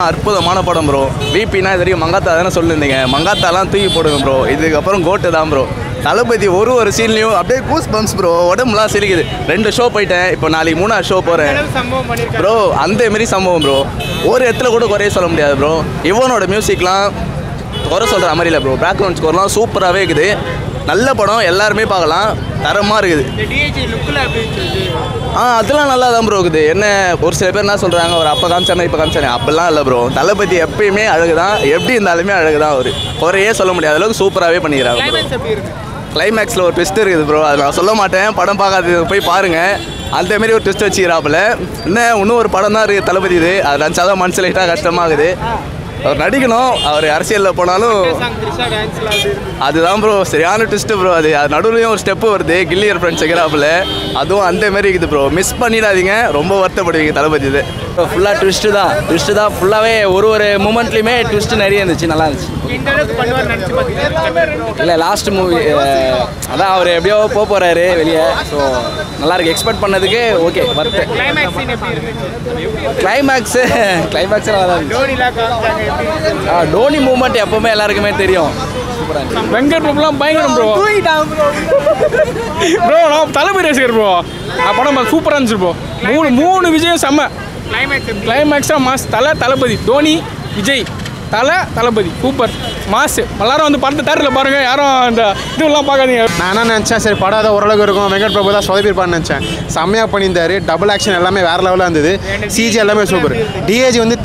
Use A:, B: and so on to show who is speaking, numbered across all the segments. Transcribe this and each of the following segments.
A: அற்புதமான படம் ப்ரோ. விபினா இது வரைக்கும் மங்காத்தா தானே சொல்லியிருந்தீங்க, மங்காத்தாலாம் தூக்கி போடுங்க ப்ரோ. இதுக்கப்புறம் கோட்டு தான் ப்ரோ. தளபதி ஒரு சீன்லையும் அப்படியே கூஸ் பம்ப்ஸ் ப்ரோ, உடம்புலாம் சிரிக்குது. 2 ஷோ போயிட்டேன், இப்போ நாளைக்கு 3ஆவது ஷோ போகிறேன் ப்ரோ. அந்த மாரி சம்பவம் ப்ரோ, ஒரு இடத்துல கூட குறைய சொல்ல முடியாது ப்ரோ. இவனோட மியூசிக்லாம் குறை சொல்கிற மாதிரி இல்லை ப்ரோ. பேக்ரவுண்ட் ஸ்கோர்லாம் சூப்பராகவே இருக்குது. நல்ல படம், எல்லாருமே பார்க்கலாம், தரமாக இருக்குது. அதெல்லாம் நல்லா தான் ப்ரோ இருக்குது. என்ன ஒரு சில பேர் என்ன சொல்கிறாங்க, ஒரு அப்போ காமிச்சானே இப்போ காமிச்சானே, அப்படிலாம் இல்லை ப்ரோ. தளபதி எப்பயுமே அழகு தான், எப்படி இருந்தாலுமே அழகு தான். அவர் குறையே சொல்ல முடியாத அளவுக்கு சூப்பராகவே பண்ணிக்கிறாங்க. கிளைமேக்ஸில் ஒரு ட்விஸ்ட் இருக்குது ப்ரோ, அதை நான் சொல்ல மாட்டேன். படம் பார்க்காது போய் பாருங்கள். அந்தமாரி ஒரு ட்விஸ்ட் வச்சுக்கிறாப்புல. இன்னும் ஒரு படம் தான் இருக்குது தளபதி. இது அதை நினச்சாதான் மனசு லைட்டாக கஷ்டமாகுது. அவர் நடிக்கணும், அவர் அரசியலில் போனாலும் அதுதான் ப்ரோ சரியான ட்விஸ்ட்டு ப்ரோ. அது நடுவுலையும் ஒரு ஸ்டெப்பு வருது, கில்லியர் ஃப்ரெண்ட்ஸ் வைக்கிறாப்புல. அதுவும் அந்த மாரி இருக்குது ப்ரோ. மிஸ் பண்ணிடாதீங்க, ரொம்ப வருத்தப்படுவீங்க தளபதி. இது
B: ஃபுல்லாக ட்விஸ்ட்டு தான் ஃபுல்லாகவே. ஒரு மூமெண்ட்லேயுமே ட்விஸ்ட்டு நிறைய இருந்துச்சு, நல்லா இருந்துச்சு. இல்லை லாஸ்ட் மூவி அதான் அவர் எப்படியோ போகிறாரு வெளியே. ஸோ நல்லாயிருக்கு, எக்ஸ்பெக்ட் பண்ணதுக்கு ஓகே வருது. கிளைமேக்ஸு நல்லா தான் இருந்துச்சு. டோனி மூமெண்ட் எப்பவுமே எல்லாருக்குமே தெரியும்.
C: வெங்கட் பிரபுலாம் பயங்கரம் ப்ரோ. ப்ரோ நான் தளபதி ரசிகர் ப்ரோ. படம் சூப்பராக இருந்துச்சு ப்ரோ. மூணு விஜயம் செம்ம. கிளைமேக்ஸாக மாஸ். தளபதி தோனி விஜய் தளபதி சூப்பர் மாஸ். எல்லாரும் வந்து படத்தை தேட்டரில் பாருங்க, யாரும் அந்த இதுவெல்லாம் பார்க்காதீங்க.
D: நான் என்ன நினச்சேன், சரி படம் தான் ஓரளவுக்கு இருக்கும், வெங்கட் பிரபு தான் சொதப்பிருப்பான்னு நினச்சேன். செம்மையாக பண்ணியிருந்தாரு. டபுள் ஆக்ஷன் எல்லாமே வேறு லெவலாக இருந்தது. சிஜி எல்லாமே சூப்பர். டிஏஜி வந்து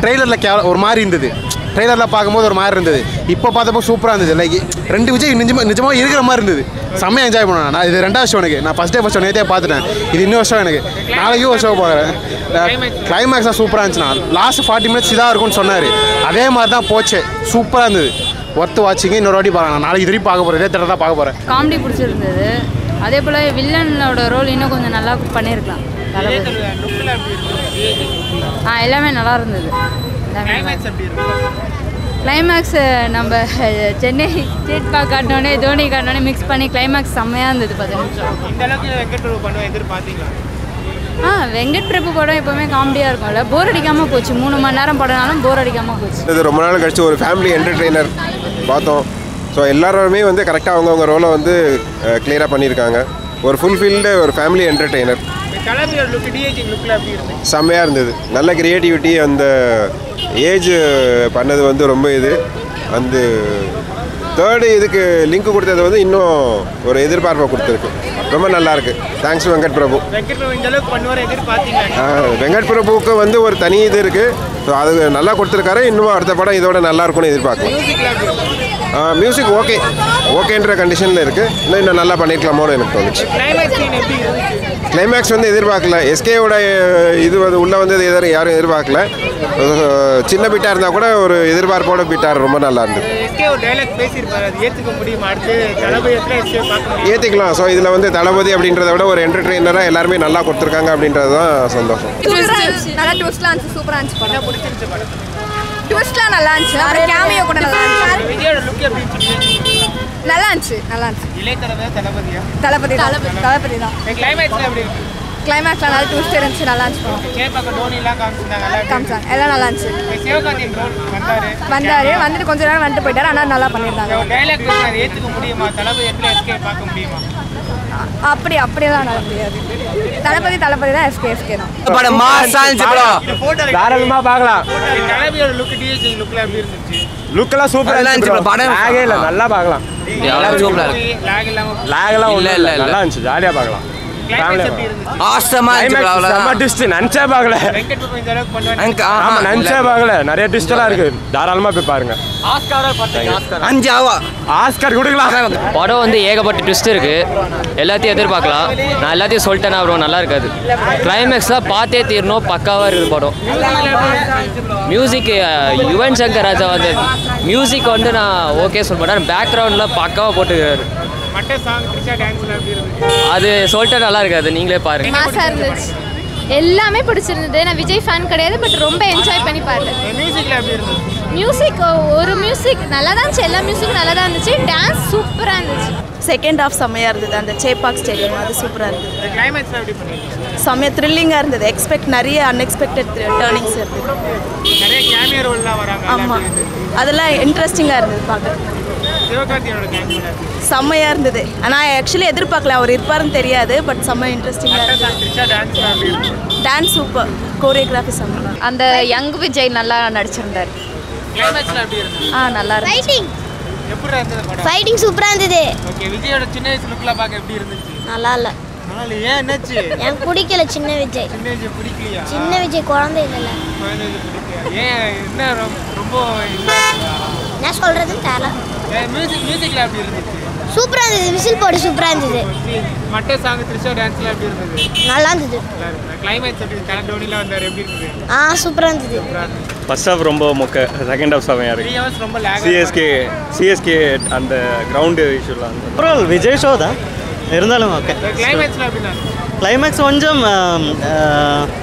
D: ட்ரெய்லரில் ஒரு மாதிரி இருந்தது. ட்ரெய்லரில் பார்க்கும்போது ஒரு மாதிரி இருந்தது. இப்போ பார்த்தப்போ சூப்பராக இருந்தது. லைக் 2 விஜய் நிஜமாக இருக்கிற மாதிரி இருந்தது. செம்மையாக என்ஜாய் பண்ணுவேன். நான் இது 2வது ஷோ எனக்கு. நான் ஃபஸ்ட் ஷோ நேற்றே பார்த்துட்டேன். இது இன்னொரு ஷோ எனக்கு. நாளைக்கும் ஒரு ஷோ போகிறேன். கிளைமேக்ஸாக சூப்பராக இருந்துச்சுண்ணா. லாஸ்ட் 40 மினிட்ஸ் இதாக இருக்கும்னு சொன்னார். அதே மாதிரி தான் போச்சு. சூப்பராக இருந்தது. ஒர்த்து வாட்சிங்க. இன்னொரு வாட்டி பார்க்கலாம். நாளைக்கு திரும்பி பார்க்க போகிறேன். இதே தேட்டர் தான் பார்க்க போகிறேன்.
E: காமெடி பிடிச்சிருந்தது. அதே போல் வில்லனோட ரோல் இன்னும் கொஞ்சம் நல்லா பண்ணியிருக்கலாம். எல்லாமே நல்லா இருந்தது. கிளைமேக்ஸ் நம்ம சென்னை ஸ்டேட் பார்க் காட்டினோடனே தோனி காட்டினோடனே மிக்ஸ் பண்ணி கிளைமேக்ஸ் செம்மையாக இருந்தது. 10 நிமிஷம். வெங்கட் பிரபு படம் எப்போவுமே காமெடியாக இருக்கும்ல, போர் அடிக்காமல் போச்சு. 3 மணி நேரம் படம்னாலும் போர் அடிக்காமல் போச்சு.
F: இது ரொம்ப நாள் கழிச்சு ஒரு ஃபேமிலி என்டர்டெய்னர் பார்த்தோம். ஸோ எல்லாருமே வந்து கரெக்டாக அவங்கவுங்க ரோலை வந்து கிளியராக பண்ணியிருக்காங்க. ஒரு ஃபுல்ஃபில்டு ஒரு ஃபேமிலி என்டர்டெய்னர். செம்மையாக இருந்தது. நல்ல க்ரியேட்டிவிட்டி. அந்த ஏஜ் பண்ணது வந்து ரொம்ப அந்த 3rd இதுக்கு லிங்க் கொடுத்தது வந்து இன்னும் ஒரு எதிர்பார்ப்பை கொடுத்துருக்கு. ரொம்ப நல்லாயிருக்கு. தேங்க்ஸ் வெங்கட் பிரபு. வெங்கட் பிரபுவுக்கு வந்து ஒரு தனி இது இருக்குது. ஸோ அது நல்லா கொடுத்துருக்காரு. இன்னும் அடுத்த படம் இதோட நல்லா இருக்கும்னு எதிர்பார்க்கலாம். மியூசிக் ஓகேன்ற கண்டிஷனில் இருக்குது. இன்னும் நல்லா பண்ணியிருக்கலாமோன்னு எனக்கு தோணுச்சு. கிளைமேக்ஸ் வந்து எதிர்பார்க்கல. எஸ்கேவோட இது வந்து உள்ளே வந்து யாரும் எதிர்பார்க்கல. சின்ன பீட்டாக இருந்தால் கூட ஒரு எதிர்பார்ப்போட பீட்டார் ரொம்ப நல்லா இருந்தது. ஏற்றிக்கலாம். ஸோ இதில் வந்து தளபதி அப்படின்றத விட ஒரு என்டர்டெய்னராக எல்லாருமே நல்லா கொடுத்துருக்காங்க அப்படின்றது தான் சந்தோஷம்.
G: நல்லா ட்விஸ்ட்லாம் இருந்துச்சு. சூப்பராக இருந்துச்சு படம். ட்விஸ்ட்லாம் நல்லா இருந்துச்சு. அப்புறம் கேமியோ கூட நல்லா இருந்துச்சு. நல்லா இருந்துச்சு. தளபதி தான். கிளைமேக்ஸ்லாம் நல்லா ட்விஸ்ட் இருந்துச்சு. நல்லா இருந்துச்சு. காமிச்சாங்க எல்லாம் நல்லா இருந்துச்சு. வந்துட்டு கொஞ்ச நேரம் வந்துட்டு போயிட்டாரு. ஆனால் நல்லா பண்ணியிருந்தாங்க. அப்படியெல்லாம் நல்ல முடியாது. தளபதி தான் எஸ்கே தான்.
B: படம் மாசா இருந்துச்சு ப்ரோ.
C: தாராளமாக பார்க்கலாம். லுக்கெல்லாம் சூப்பராக இருந்துச்சு. படம் லாகே இல்லை, நல்லா பார்க்கலாம். லாகெல்லாம் ஒன்றும் இல்லை, நல்லா இருந்துச்சு. ஜாலியாக பார்க்கலாம். நிறைய ட்விஸ்ட் எல்லாம் இருக்கு. தாராளமா போய் பாருங்க. ஆஸ்கார் கொடுக்கலாம்.
H: படம் வந்து ஏகப்பட்ட ட்விஸ்ட் இருக்கு. எல்லாத்தையும் எதிர்பார்க்கலாம். நான் எல்லாத்தையும் சொல்லிட்டேன்னா அப்புறம் நல்லா இருக்காது. கிளைமேக்ஸ் தான் பார்த்தே தீரணும். பக்காவாக இருக்குது படம். மியூசிக் யுவன் சங்கர் ராஜா வந்து மியூசிக் வந்து நான் ஓகே சொல்ல மாட்டேன். பேக்ரவுண்ட்லாம் பக்காவாக போட்டுக்கிறாரு. அது சொல்லிட்டு நல்லா இருக்காது. நீங்களே பாருங்க.
E: மாசா இருந்துச்சு. எல்லாமே பிடிச்சிருந்தது. நான் விஜய் ஃபேன் கிடையாது, பட் ரொம்ப என்ஜாய் பண்ணி பார்த்தேன். மியூசிக் நல்லா தான் இருந்துச்சு. எல்லா மியூசிக்கும் நல்லா தான் இருந்துச்சு. டான்ஸ் சூப்பராக இருந்துச்சு.
G: செகண்ட் ஹாஃப் செம்மையாக இருந்தது. அந்த சேப்பாக் ஸ்டேடியம் அது சூப்பராக இருந்தது. செம்மையாக த்ரில்லிங்காக இருந்தது. நிறைய அன்எக்ஸ்பெக்டட் டேர்னிங்ஸ் இருந்தது.
C: எல்லாம் வராங்க
G: ஆமாம் அதெல்லாம் இன்ட்ரெஸ்டிங்காக இருந்தது பார்க்க.
C: சிவகார்த்தியோட கேங்கு
G: செம்மையாக இருந்தது. ஆனால் ஆக்சுவலி எதிர்பார்க்கல அவர் இருப்பாருன்னு தெரியாது. பட் செம்ம இன்ட்ரெஸ்டிங்காக இருந்தது.
C: Trisha dance
G: dance super, choreography செம்ம.
E: அந்த யங் விஜய் நல்லா நடிச்சிருந்தார்.
C: கிளைமேக்ஸ்ல எப்படி இருந்துச்சு?
E: நல்லா இருந்துச்சு.
C: எப்படி இருந்தது படம்?
I: ஃபைட்டிங் சூப்பராக இருந்தது.
C: ஓகே, விஜயோட சின்ன வயசு லுக்லாம் பார்க்க எப்படி இருந்துச்சு?
I: நல்லா இல்லை,
C: அதனால ஏன் என்னாச்சு?
I: எனக்கு பிடிக்கல சின்ன விஜய்.
C: சின்ன விஜய் பிடிக்கலையா?
I: சின்ன விஜய் குழந்தை இல்லைல்ல.
C: குழந்தை விஜய் பிடிக்கலையா? ஏன் என்ன ரொம்ப
I: என்ன சொல்கிறதுன்னு தெரியல.
C: மியூசிக்ல எப்படி இருந்துச்சு?
I: சூப்பராக இருந்தது. விசில் போடு சூப்பராக இருந்தது.
C: மட்டை சாங் த்ரிஷா டான்ஸ்ல எப்படி இருந்தது?
I: நல்லா இருந்தது.
C: கிளைமேக்ஸ் எப்படி கலர் டோனிலாம் வந்தார் எப்படி இருந்தது?
I: சூப்பராக இருந்தது.
B: ஃபர்ஸ்ட் ஹாஃப் ரொம்ப மொக்க, செகண்ட் ஹாஃப் செமையாக
C: 3
B: இருக்குது.
C: hours ரொம்ப லாக்.
B: சிஎஸ்கே அந்த கிரவுண்டு இஷ்யூலாம்
J: அப்புறம் விஜய் ஷோ தான் இருந்தாலும் ஓகே.
C: கிளைமேக்ஸ்ல எப்படின்னா?
J: கிளைமேக்ஸ் கொஞ்சம்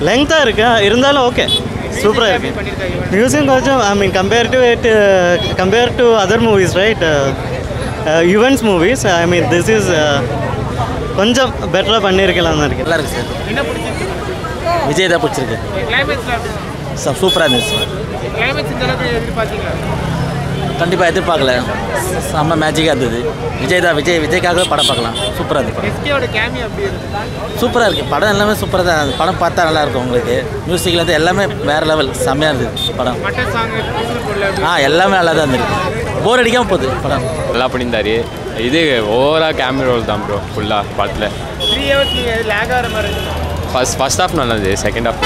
J: லெங்க்த்தாக இருக்கு, இருந்தாலும் ஓகே, சூப்பராக இருக்கு. மியூசிக் கொஞ்சம் I mean compare to other movies right, Yuvan's movies, I mean this is கொஞ்சம் பெட்டராக பண்ணியிருக்கலாம் தான் இருக்கு.
A: நல்லா இருக்கு சார்.
C: என்ன பிடிச்சிருக்கு?
A: விஜய் தான் பிடிச்சிருக்கு.
C: கிளைமேக்ஸ்ல எப்படி?
A: சூப்பராக இருந்துச்சு.
C: கிளைமேக்ஸ் இந்த அளவுக்கு எதிர்பார்த்தீங்களா?
A: கண்டிப்பாக எதிர்பார்க்கல, செம்ம மேஜிக்காக இருந்தது. விஜய்க்காக படம் பார்க்கலாம். சூப்பராக இருந்தது படம்.
C: எஸ்கேவோட கேமியோ எப்படி இருந்தது?
A: சூப்பராக இருக்குது படம், எல்லாமே சூப்பராக தான். அந்த படம் பார்த்தா நல்லாயிருக்கும் உங்களுக்கு. மியூசிக்லேருந்து எல்லாமே வேறு லெவல், செம்மையாக இருந்தது படம்.
C: மட்டை சாங் விசில் போடல
A: எல்லாமே நல்லா தான் இருந்திருக்கு. போர் அடிக்காமல் போகுது படம்.
K: நல்லா பண்ணியிருந்தாரு. இது ஓவராக கேமரா ரோல் தான் ப்ரோ ஃபுல்லாக படத்தில்.
C: 3 hours நீங்கள் லேக் ஆகிற மாதிரி இருந்துச்சு.
K: ஃபர்ஸ்ட் ஹாஃப் நல்லது, செகண்ட் ஹாஃப்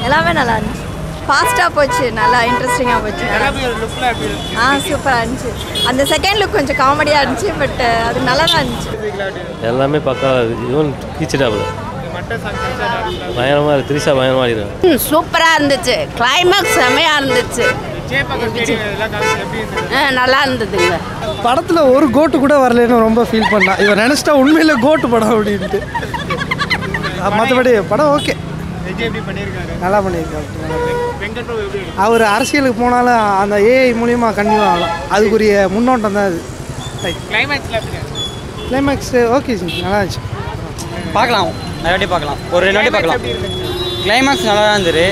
E: எல்லாமே நல்லா இருந்துச்சு. ஃபாஸ்ட்டாக போச்சு, நல்லா இன்ட்ரெஸ்டிங்காக போச்சு.
C: லுக்லாம் எப்படி இருந்துச்சு?
E: சூப்பராக இருந்துச்சு. அந்த செகண்ட் லுக் கொஞ்சம் காமெடியாக இருந்துச்சு, பட் அது நல்லா தான் இருந்துச்சு.
K: எல்லாமே பக்கா. இவன் கீச்சிட்டாப்புல
C: மட்டை சாங் த்ரிஷா டான்ஸ்ல
K: பயங்கரமாக இருக்குது. த்ரிஷா பயங்கரமாக இருக்குது.
E: சூப்பராக இருந்துச்சு. கிளைமேக்ஸ் செம்மையாக இருந்துச்சு.
C: சேப்பாக்கம் ஸ்டேடியம் எல்லாம் காமிச்சு எப்படி இருந்தது?
E: நல்லா இருந்ததுங்க.
L: படத்தில் ஒரு கோட்டு கூட வரலன்னு ரொம்ப ஃபீல் பண்ணான். இவன் நினச்சிட்டா உண்மையிலே கோட்டு படம் அப்படின்ட்டு. மற்றபடி படம் ஓகே,
C: விஜய் எப்படி பண்ணியிருக்காரு?
L: நல்லா பண்ணியிருக்காரு.
C: வெங்கட் பிரபு எப்படி இருக்கு?
L: அவர் அரசியலுக்கு போனாலும் அந்த ஏஐ மூலியமாக கன்வியூ ஆகலாம், அதுக்குரிய முன்னோட்டம் தான் அது.
C: கிளைமேக்ஸ்ல எப்படி?
L: கிளைமேக்ஸ் ஓகே சார், நல்லா இருந்துச்சு.
J: பார்க்கலாம், நிறைய வாட்டி பார்க்கலாம், ஒரு 2 வாட்டி பார்க்கலாம். கிளைமேக்ஸ் நல்லா இருந்தது,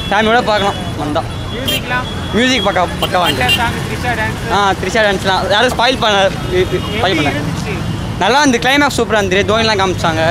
J: ஃபேமிலியோட பார்க்கலாம் வந்தால். மியூசிக் பக்கா வந்து
C: சாங் த்ரிஷா டான்ஸ்
J: த்ரிஷா டான்ஸ்லாம் யாரும் ஸ்பாயில் பண்ண நல்லா இருந்து. கிளைமேக்ஸ் சூப்பராக இருந்தது, தோனிலாம் காமிச்சாங்க.